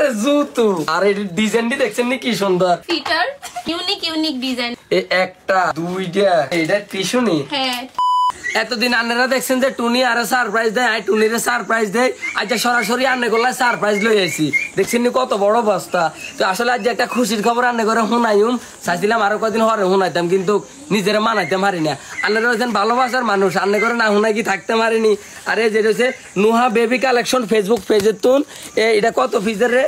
ওরে জুতু আর এই ডিজাইনটি দেখছেন নি কি সুন্দর ফিটার ইউনিক ডিজাইন এই একটা দুইটা এটা টিস্যু নি হ্যাঁ এতদিন আন্নারা দেখছেন যে টুনি আরে সারপ্রাইজ দেয় আই টুনিরে সারপ্রাইজ দেয় আজ সরাসরি আন্নে করলে সারপ্রাইজ লই আইছি দেখছেন নি কত বড় অবস্থা তো আসলে আজ একটা খুশির খবর আন্নে করে শুনাইম চাইছিলাম আরো কদিন হরে শুনাইতাম কিন্তু নিজেরা মানাইতে পারি না আন্নারা হচ্ছেন ভালোবাসার মানুষ আন্নে করে না শুনাই কি থাকতে পারিনি আরে যেটা হচ্ছে নুহা বেবি কালেকশন ফেসবুক পেজের তুন এটা কত পিসের রে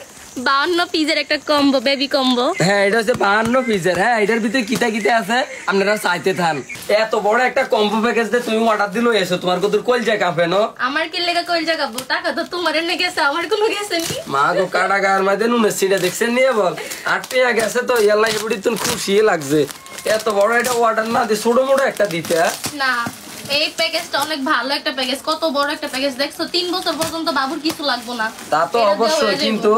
52 পিসের একটা কম্বো বেবি কম্বো হ্যাঁ এটা হচ্ছে 52 পিসের হ্যাঁ এটার ভিতরে কিতা আছে আপনারা চাইতে থান এত বড় একটা কম্বো প্যাকেজ দিয়ে তুমি অর্ডার দিলো এসো তোমার কত কলজা কাঁপে না আমার কি লেগা কলজা কাঁপবো টাকা তো তোমার এনে গেছে আমার কোনো গেছে নি মা গো কাটা গায়ের মধ্যে নুনের সিটা দেখছেন নিয়ে বল 8 টাকা গেছে তো ইয়াল্লা এবড়ি তুমি খুশি লাগছে এত বড় একটা অর্ডার না দিয়ে ছোট মোটো একটা দিতে না এই প্যাকেজটা অনেক ভালো একটা প্যাকেজ কত বড় একটা প্যাকেজ দেখছো 3 বছর পর্যন্ত বাবুর কিছু লাগবে না তা তো অবশ্যই কিন্তু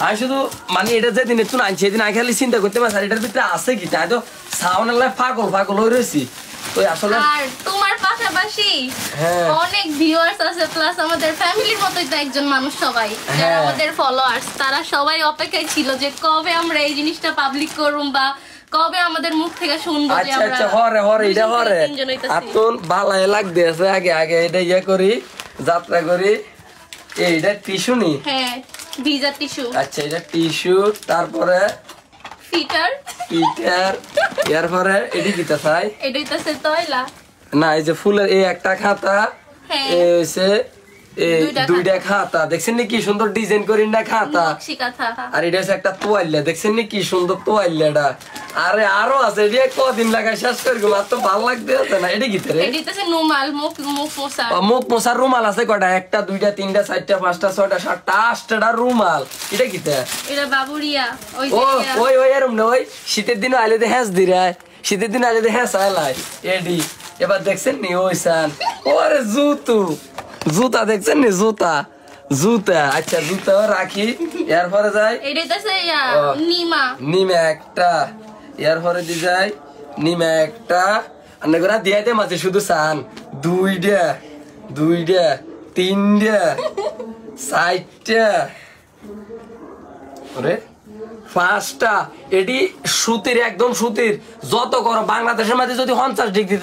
আমি শুধু মানে এটা যেদিন একটু আনছি সেদিন আগে খালি চিন্তা করতে পারছি এটার ভিতরে আছে কি তাই তো সাউন্ড লাগে পাগল হয়ে রয়েছি তো আসলে আর তোমার পাশাপাশি অনেক ভিউয়ার্স আছে প্লাস আমাদের ফ্যামিলির মতোই তো একজন মানুষ সবাই যারা আমাদের ফলোয়ার্স তারা সবাই অপেক্ষায় ছিল যে কবে আমরা এই জিনিসটা পাবলিক করব বা কবে আমাদের মুখ থেকে শুনবো যে আমরা আচ্ছা হরে এটা হরে আতুন ভালাই লাগতে আছে আগে এটা ইয়া করি যাত্রা করি এইটা টিস্যু নি হ্যাঁ ভিজা টিস্যু আচ্ছা এটা টিস্যু তারপরে ফিটার এরপরে এডি কিটা চাই এটাই তো সে তয়লা না এই যে ফুলের এই একটা খাতা এই হইছে এই দুইটা খাতা দেখছেন নি কি সুন্দর ডিজাইন করি না খাতা আর এটা হচ্ছে একটা তোয়াল্লা দেখছেন নি কি সুন্দর তোয়াল্লাটা আরে আরো আছে এটা কদিন লাগাই শেষ করবো মাত্র ভালো লাগতে আছে না এটা কি রে এটা হচ্ছে রুমাল মুখ মোছার রুমাল আছে কয়টা একটা দুইটা তিনটা চারটা পাঁচটা ছয়টা সাতটা আটটা রুমাল এটা কি এটা বাবুরিয়া ওই এরম না ওই শীতের দিন আইলে তো হ্যাঁস দিরে শীতের দিন আইলে তো হ্যাঁস আইলাই এডি এবার দেখছেন নি ওই সান ওরে জুতা দেখছেন নি জুতা আচ্ছা জুতা রাখি এরপরে যাই নিমা একটা এরপরে দি যাই নিমা একটা আন্না করে দিয়ে দে মাঝে শুধু সান দুইটা তিনটা চারটা ওরে পাঁচটা এটি সুতির একদম সুতির যত করো বাংলাদেশের মাঝে যদি 50 ডিগ্রি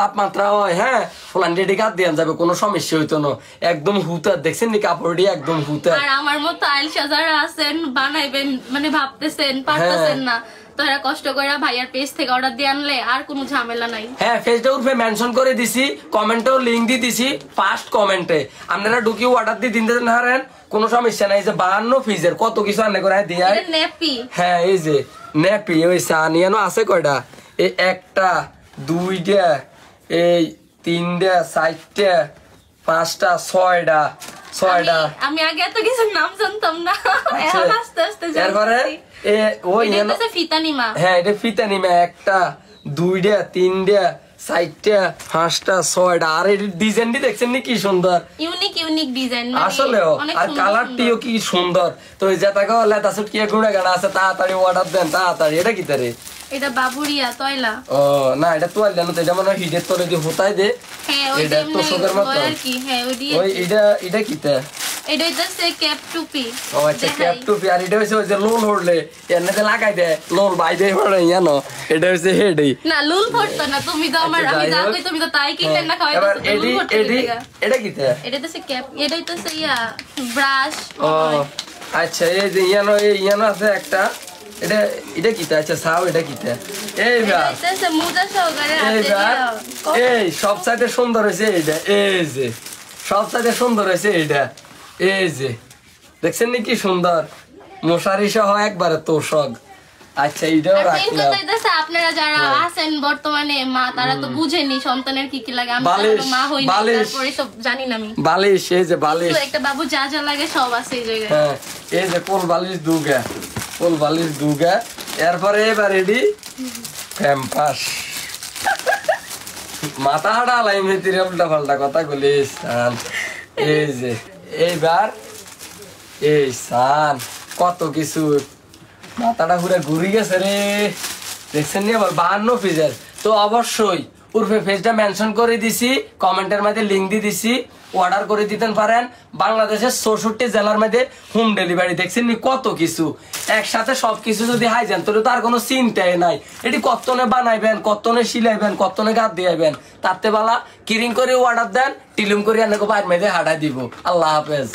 তাপমাত্রা হয় হ্যাঁ ফলান রেডি কাট দিয়ে যাবে কোনো সমস্যা হইতো না একদম হুতার দেখছেন নি কাপড়টি একদম হুতার আর আমার মতো আইলশা যারা আছেন বানাইবেন মানে ভাবতেছেন পারতেছেন না তোরা কষ্ট করে ভাইয়ার পেজ থেকে অর্ডার দিয়ে আনলে আর কোনো ঝামেলা নাই হ্যাঁ পেজটা উপরে মেনশন করে দিছি কমেন্টেও লিংক দিয়ে দিছি ফার্স্ট কমেন্টে আপনারা ঢুকি অর্ডার দিয়ে দিন দেন হারেন কোনো সমস্যা নাই যে 52 পিসের কত কিছু আনে করে দিয়া নেপি হ্যাঁ এই যে নেপি ওই সানিয়ানো আছে কয়টা এই একটা দুইটা এই তিনটা চারটা পাঁচটা ছয়টা আমি আগে এত কিছু নাম জানতাম না এখন আস্তে আস্তে জানি এটা ফিতা নিমা হ্যাঁ এটা ফিতা নিমা একটা দুইটা তিনটা চারটা পাঁচটা ছয়টা আর এই ডিজাইনটি দেখছেন নি কি সুন্দর ইউনিক ডিজাইন আসলেও আর কালারটিও কি সুন্দর তো এই যেটাকে লেতা সুট কি গুড়া গানা আছে তাড়াতাড়ি অর্ডার দেন তাড়াতাড়ি এটা কি তারে এটা বাবুরিয়া তয়লা ও না এটা তোয়াল্লা না এটা মনে হিটের তলে দিয়ে হতাই দে হ্যাঁ ওইটা তো সুগার মত আর কি হ্যাঁ ওই এটা কিটা এটা হচ্ছে ক্যাপ টুপি ও আচ্ছা ক্যাপ টুপি আর এটা হচ্ছে ওই যে লোল হড়লে এনে লাগাই দে লোল বাই দে হড়ে জানো এটা হচ্ছে হেডই না লোল ফড়তো না তুমি তো আমার আমি যা কই তুমি তো তাই কিনলে না খাওয়াই এবার এটা কিটা এটা হচ্ছে ক্যাপ এটা হচ্ছে ইয়া ব্রাশ ও আচ্ছা এই যে ইয়ানো আছে একটা এটা কিটা আচ্ছা সাও এটা কিটা এইবার এটা মুজা সহকারে আছে এই সবচাইতে সুন্দর হইছে এইটা এই যে সবচাইতে সুন্দর হইছে এইটা এই যে দেখছেন নি কি সুন্দর মশারি সহ একবারে তোষক আচ্ছা এইটাও রাখলাম আপনারা যারা আছেন বর্তমানে মা তারা তো বুঝেনি সন্তানের কি কি লাগে আমি মা হইনি তারপরে সব জানি না আমি বালিশ এই যে বালিশ তো একটা বাবু যা যা লাগে সব আছে এই জায়গায় হ্যাঁ এই যে কোল বালিশ দুগা এরপরে এবার রেডি প্যাম্পাস মাথা হাঁটা লাইম ভিতরে উল্টা পাল্টা কথা বলিস এই যে এইবার এই সান কত কিছু মাথাটা ঘুরে গেছে রে দেখছেন নি আবার 52 পিসের তো অবশ্যই পূর্বে পেজটা মেনশন করে দিছি কমেন্টের মধ্যে লিংক দিয়ে দিছি অর্ডার করে দিতে পারেন। বাংলাদেশের 64 জেলার মধ্যে হোম ডেলিভারি। দেখছেন নি কত কিছু একসাথে, সবকিছু যদি হাইজেন তাহলে তো আর কোনো চিন্তাই নাই। এটি কতনে বানাইবেন, কতনে সিলাইবেন, কতনে গাদ দিয়াইবেন, তাতে বালা কিরিং করে অর্ডার দেন, টিলুম করে এনেকে বাইর মেয়েদের হাঁটাই দিব। আল্লাহ হাফেজ।